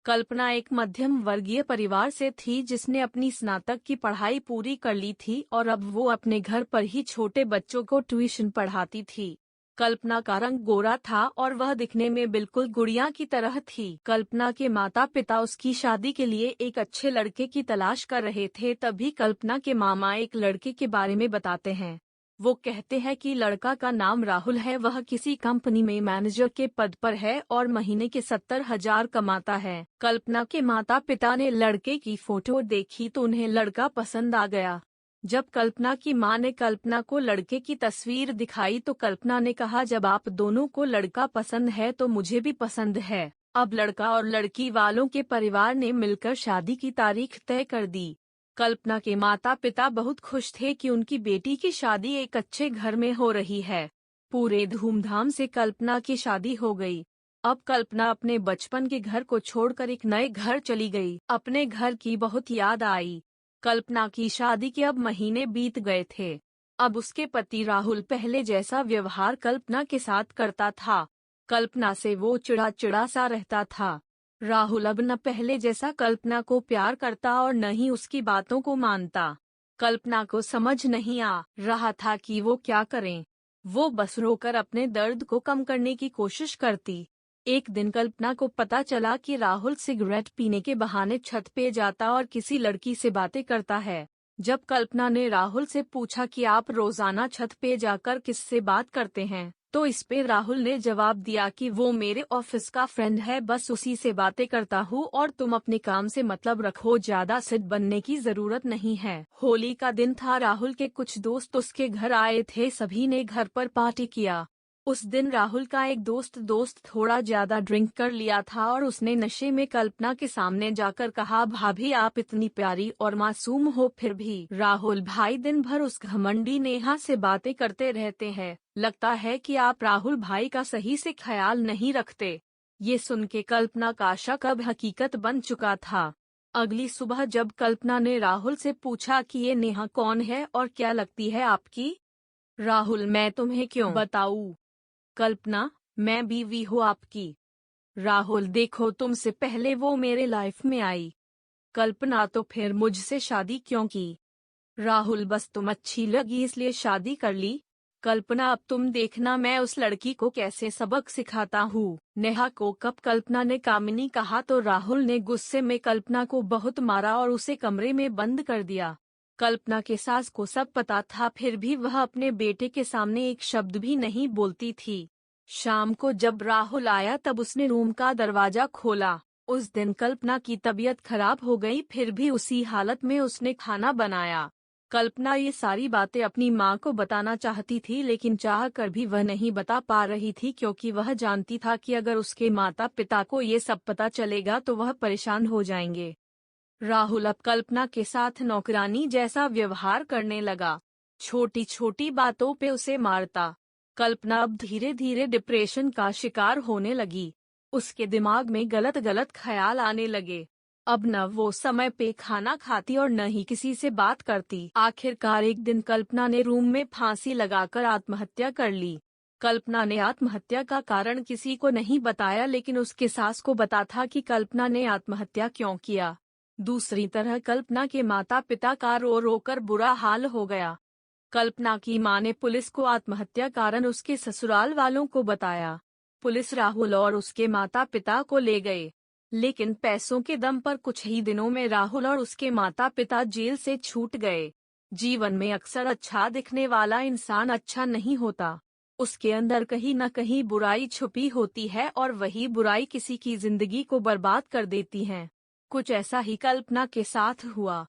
कल्पना एक मध्यम वर्गीय परिवार से थी जिसने अपनी स्नातक की पढ़ाई पूरी कर ली थी और अब वो अपने घर पर ही छोटे बच्चों को ट्यूशन पढ़ाती थी। कल्पना का रंग गोरा था और वह दिखने में बिल्कुल गुड़िया की तरह थी। कल्पना के माता पिता उसकी शादी के लिए एक अच्छे लड़के की तलाश कर रहे थे, तभी कल्पना के मामा एक लड़के के बारे में बताते हैं। वो कहते हैं कि लड़का का नाम राहुल है, वह किसी कंपनी में मैनेजर के पद पर है और महीने के 70,000 कमाता है। कल्पना के माता पिता ने लड़के की फोटो देखी तो उन्हें लड़का पसंद आ गया। जब कल्पना की मां ने कल्पना को लड़के की तस्वीर दिखाई तो कल्पना ने कहा, जब आप दोनों को लड़का पसंद है तो मुझे भी पसंद है। अब लड़का और लड़की वालों के परिवार ने मिलकर शादी की तारीख तय कर दी। कल्पना के माता पिता बहुत खुश थे कि उनकी बेटी की शादी एक अच्छे घर में हो रही है। पूरे धूमधाम से कल्पना की शादी हो गई। अब कल्पना अपने बचपन के घर को छोड़कर एक नए घर चली गई। अपने घर की बहुत याद आई। कल्पना की शादी के अब महीने बीत गए थे। अब उसके पति राहुल पहले जैसा व्यवहार कल्पना के साथ करता था। कल्पना से वो चिड़ा सा रहता था। राहुल अब न पहले जैसा कल्पना को प्यार करता और न ही उसकी बातों को मानता। कल्पना को समझ नहीं आ रहा था कि वो क्या करें। वो बस रोकर अपने दर्द को कम करने की कोशिश करती। एक दिन कल्पना को पता चला कि राहुल सिगरेट पीने के बहाने छत पे जाता और किसी लड़की से बातें करता है। जब कल्पना ने राहुल से पूछा कि आप रोजाना छत पे जाकर किससे बात करते हैं, तो इस पे राहुल ने जवाब दिया कि वो मेरे ऑफिस का फ्रेंड है, बस उसी से बातें करता हूँ और तुम अपने काम से मतलब रखो, ज्यादा सिद्ध बनने की जरूरत नहीं है। होली का दिन था। राहुल के कुछ दोस्त उसके घर आए थे। सभी ने घर पर पार्टी किया। उस दिन राहुल का एक दोस्त थोड़ा ज्यादा ड्रिंक कर लिया था और उसने नशे में कल्पना के सामने जाकर कहा, भाभी आप इतनी प्यारी और मासूम हो फिर भी। राहुल भाई दिन भर उस घमंडी नेहा से बातें करते रहते हैं, लगता है कि आप राहुल भाई का सही से ख्याल नहीं रखते। ये सुन के कल्पना का शक अब हकीकत बन चुका था। अगली सुबह जब कल्पना ने राहुल से पूछा कि ये नेहा कौन है और क्या लगती है आपकी? राहुल मैं तुम्हें क्यों बताऊं? कल्पना मैं बीवी हूँ आपकी। राहुल देखो तुमसे पहले वो मेरे लाइफ में आई। कल्पना तो फिर मुझसे शादी क्यों की? राहुल बस तुम अच्छी लगी इसलिए शादी कर ली। कल्पना अब तुम देखना मैं उस लड़की को कैसे सबक सिखाता हूँ। नेहा को कब कल्पना ने कामिनी कहा तो राहुल ने गुस्से में कल्पना को बहुत मारा और उसे कमरे में बंद कर दिया। कल्पना के सास को सब पता था, फिर भी वह अपने बेटे के सामने एक शब्द भी नहीं बोलती थी। शाम को जब राहुल आया तब उसने रूम का दरवाजा खोला। उस दिन कल्पना की तबीयत खराब हो गई, फिर भी उसी हालत में उसने खाना बनाया। कल्पना ये सारी बातें अपनी माँ को बताना चाहती थी, लेकिन चाहकर भी वह नहीं बता पा रही थी क्योंकि वह जानती था कि अगर उसके माता पिता को ये सब पता चलेगा तो वह परेशान हो जाएंगे। राहुल अब कल्पना के साथ नौकरानी जैसा व्यवहार करने लगा। छोटी छोटी बातों पे उसे मारता। कल्पना अब धीरे धीरे डिप्रेशन का शिकार होने लगी। उसके दिमाग में गलत गलत ख्याल आने लगे। अब न वो समय पे खाना खाती और न ही किसी से बात करती। आखिरकार एक दिन कल्पना ने रूम में फांसी लगाकर आत्महत्या कर ली। कल्पना ने आत्महत्या का कारण किसी को नहीं बताया, लेकिन उसके सास को पता था कि कल्पना ने आत्महत्या क्यों किया। दूसरी तरह कल्पना के माता पिता का रो रो कर बुरा हाल हो गया। कल्पना की मां ने पुलिस को आत्महत्या कारण उसके ससुराल वालों को बताया। पुलिस राहुल और उसके माता पिता को ले गए, लेकिन पैसों के दम पर कुछ ही दिनों में राहुल और उसके माता पिता जेल से छूट गए। जीवन में अक्सर अच्छा दिखने वाला इंसान अच्छा नहीं होता। उसके अंदर कहीं न कहीं बुराई छुपी होती है और वही बुराई किसी की जिंदगी को बर्बाद कर देती है। कुछ ऐसा ही कल्पना के साथ हुआ।